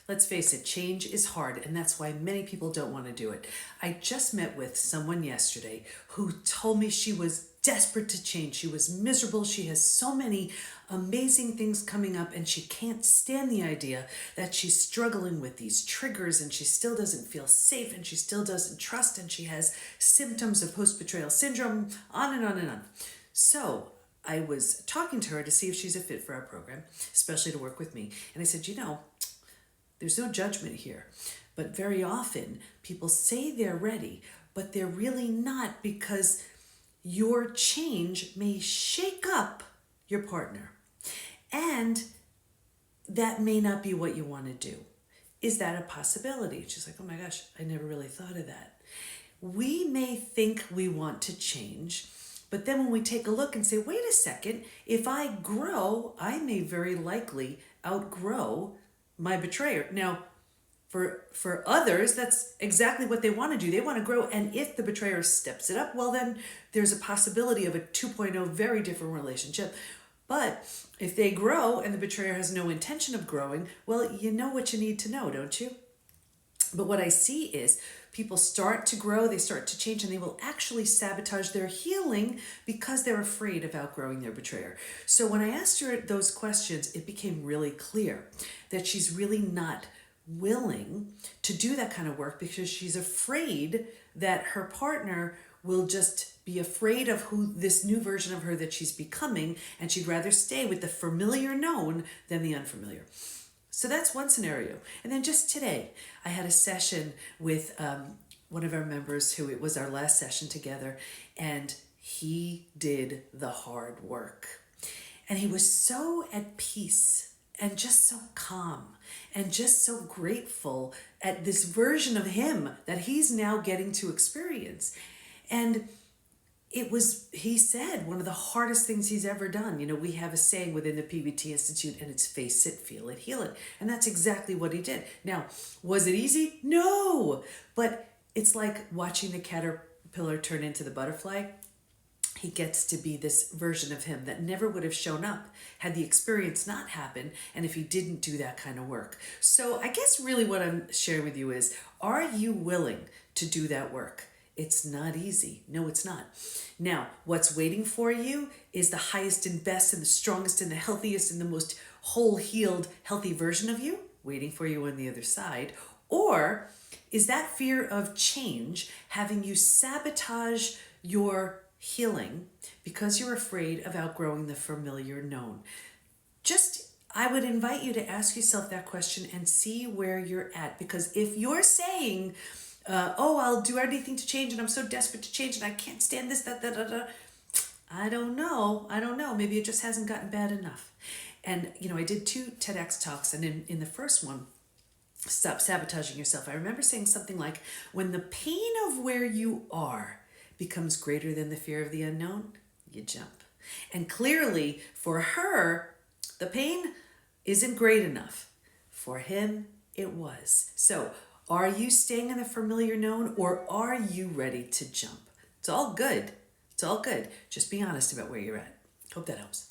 Let's face it, change is hard, and that's why many people don't want to do it. I just met with someone yesterday who told me she was desperate to change. She was miserable. She has so many amazing things coming up, and she can't stand the idea that she's struggling with these triggers, and she still doesn't feel safe, and she still doesn't trust, and she has symptoms of post-betrayal syndrome, on and on and on. So I was talking to her to see if she's a fit for our program, especially to work with me. And I said, there's no judgment here. But very often people say they're ready, but they're really not, because your change may shake up your partner. And that may not be what you want to do. Is that a possibility? She's like, oh my gosh, I never really thought of that. We may think we want to change, but then when we take a look and say, wait a second, if I grow, I may very likely outgrow my betrayer. Now, for others, that's exactly what they want to do. They want to grow, and if the betrayer steps it up, well, then there's a possibility of a 2.0 very different relationship. But if they grow and the betrayer has no intention of growing, well, you know what you need to know, don't you? But what I see is people start to grow, they start to change, and they will actually sabotage their healing because they're afraid of outgrowing their betrayer. So when I asked her those questions, it became really clear that she's really not willing to do that kind of work because she's afraid that her partner will just be afraid of who this new version of her that she's becoming, and she'd rather stay with the familiar known than the unfamiliar. So that's one scenario. And then just today, I had a session with one of our members who it was our last session together, and he did the hard work. And he was so at peace and just so calm and just so grateful at this version of him that he's now getting to experience. And it was, he said, one of the hardest things he's ever done. We have a saying within the PBT Institute, and it's face it, feel it, heal it. And that's exactly what he did. Now, was it easy? No. But it's like watching the caterpillar turn into the butterfly. He gets to be this version of him that never would have shown up had the experience not happened, and if he didn't do that kind of work. So I guess really what I'm sharing with you is, are you willing to do that work? It's not easy. No, it's not. Now, what's waiting for you is the highest and best and the strongest and the healthiest and the most whole, healed, healthy version of you waiting for you on the other side. Or is that fear of change having you sabotage your healing because you're afraid of outgrowing the familiar known? I would invite you to ask yourself that question and see where you're at. Because if you're saying, I'll do anything to change, and I'm so desperate to change, and I can't stand this, that. I don't know. Maybe it just hasn't gotten bad enough. And, I did 2 TEDx talks, and in the first one, Stop Sabotaging Yourself, I remember saying something like, when the pain of where you are becomes greater than the fear of the unknown, you jump. And clearly, for her, the pain isn't great enough. For him, it was. So, are you staying in the familiar known, or are you ready to jump? It's all good. Just be honest about where you're at. Hope that helps.